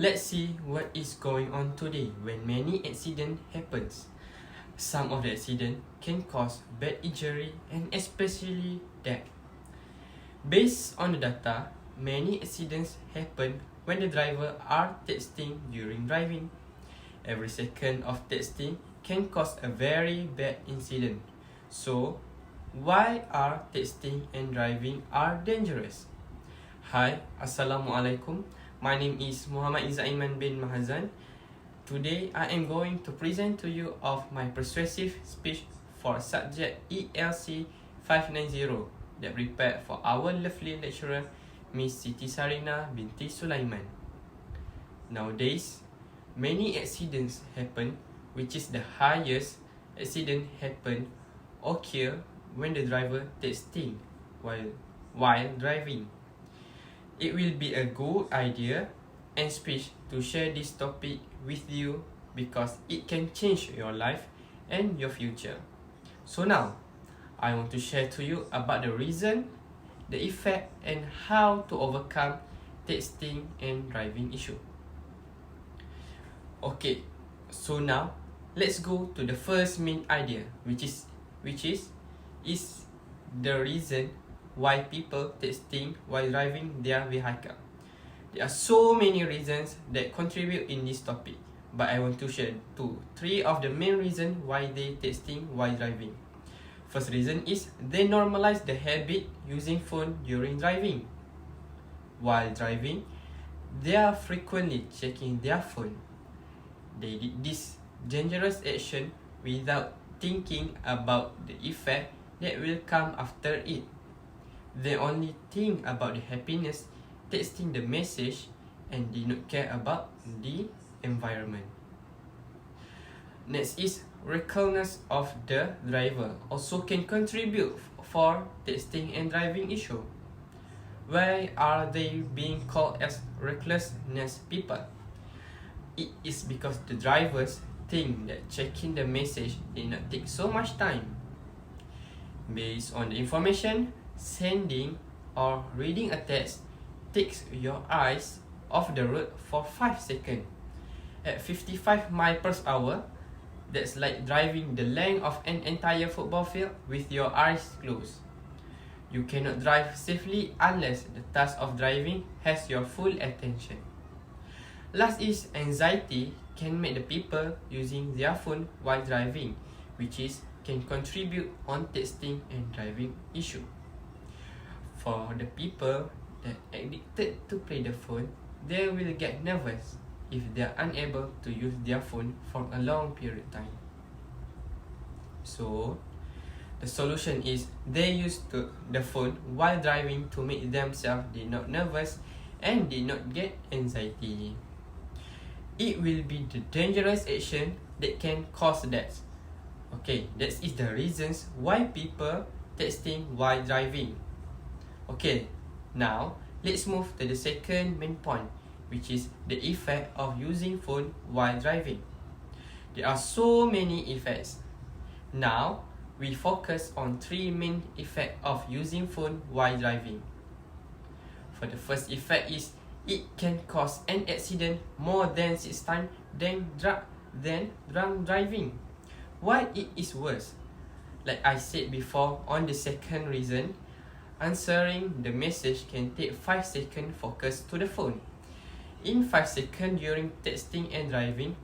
Let's see what is going on today when many accidents happens. Some of the accident can cause bad injury and especially death. Based on the data, many accidents happen when the driver are texting during driving. Every second of texting can cause a very bad incident. So, why are texting and driving are dangerous? Hi, Assalamualaikum. My name is Muhammad Izaiman bin Mahazan. Today, I am going to present to you of my persuasive speech for subject ELC 590 that prepared for our lovely lecturer, Miss Siti Sarina binti Sulaiman. Nowadays, many accidents happen, which is the highest accident happen occur when the driver texting while driving. It will be a good idea and speech to share this topic with you because it can change your life and your future. So now, I want to share to you about the reason, the effect, and how to overcome texting and driving issue. Okay, so now let's go to the first main idea, which is the reason why people texting while driving their vehicle. There are so many reasons that contribute in this topic, but I want to share three of the main reasons why they texting while driving. First reason is they normalize the habit using phone during driving. While driving, they are frequently checking their phone. They did this dangerous action without thinking about the effect that will come after it. They only think about the happiness texting the message and did not care about the environment. Next is recklessness of the driver also can contribute for texting and driving issue. Why are they being called as recklessness people? It is because the drivers think that checking the message did not take so much time. Based on the information, sending or reading a text takes your eyes off the road for 5 seconds. At 55 miles per hour, that's like driving the length of an entire football field with your eyes closed. You cannot drive safely unless the task of driving has your full attention. Last is anxiety can make the people using their phone while driving, which can contribute on texting and driving issue. For the people that addicted to play the phone, they will get nervous if they are unable to use their phone for a long period of time. So, the solution is they use the phone while driving to make themselves did not nervous and did not get anxiety. It will be the dangerous action that can cause death. Okay, that is the reasons why people texting while driving. Okay, now let's move to the second main point, which is the effect of using phone while driving. There are so many effects. Now, we focus on three main effects of using phone while driving. For the first effect is it can cause an accident more than 6 times than drunk driving. Why it is worse? Like I said before, on the second reason, answering the message can take 5 seconds focus to the phone. In 5 seconds during texting and driving,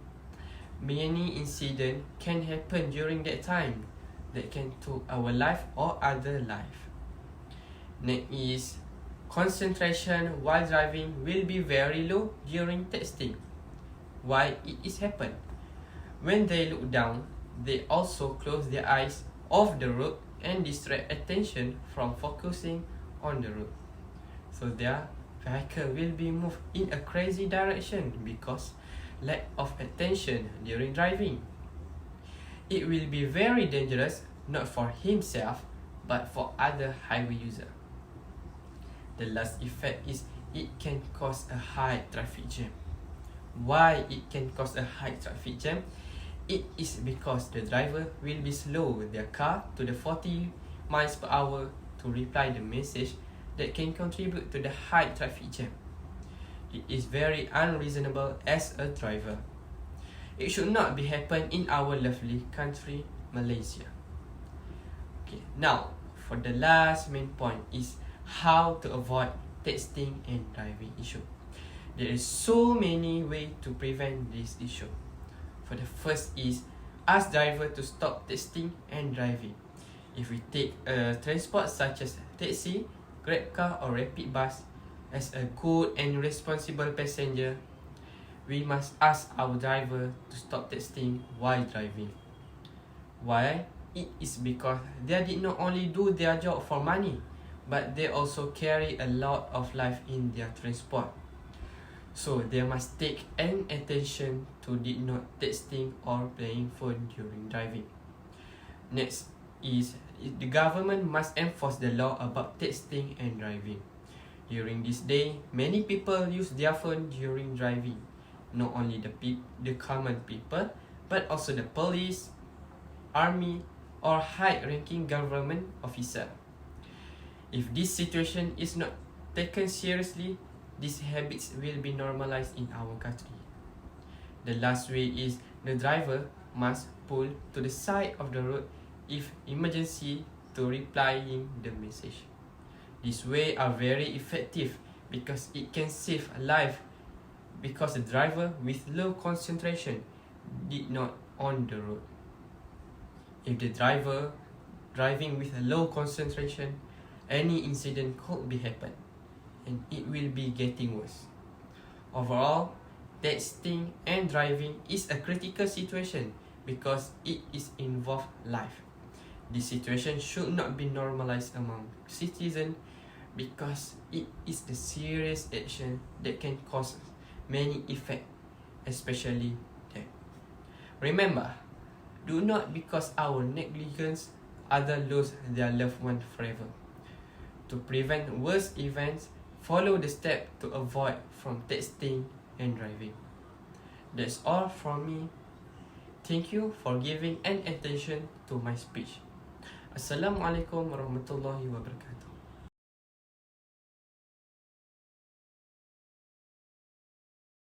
many incidents can happen during that time that can take our life or other life. Next is concentration while driving will be very low during texting. Why it is happen? When they look down, they also close their eyes off the road and distract attention from focusing on the road. So their vehicle will be moved in a crazy direction because lack of attention during driving. It will be very dangerous not for himself but for other highway user. The last effect is it can cause a high traffic jam. Why it can cause a high traffic jam? It is because the driver will be slow their car to the 40 miles per hour to reply the message that can contribute to the high traffic jam. It is very unreasonable as a driver. It should not be happen in our lovely country, Malaysia. Okay, now for the last main point is how to avoid texting and driving issue. There is so many ways to prevent this issue. For the first is ask driver to stop texting and driving. If we take a transport such as taxi, grab car or rapid bus, as a good and responsible passenger, we must ask our driver to stop texting while driving. Why? It is because they did not only do their job for money, but they also carry a lot of life in their transport. So they must take an attention to did not texting or playing phone during driving. Next is the government must enforce the law about texting and driving. During this day, many people use their phone during driving. Not only the common people, but also the police, army, or high-ranking government officer. If this situation is not taken seriously, these habits will be normalized in our country. The last way is the driver must pull to the side of the road if emergency to replying the message. These ways are very effective because it can save a life because the driver with low concentration did not on the road. If the driver driving with a low concentration, any incident could be happen and it will be getting worse. Overall, texting and driving is a critical situation because it is involved life. This situation should not be normalized among citizens because it is a serious action that can cause many effects, especially death. Remember, do not because our negligence others lose their loved one forever. To prevent worse events, follow the steps to avoid from texting and driving. That's all from me. Thank you for giving an attention to my speech. Assalamualaikum warahmatullahi wabarakatuh.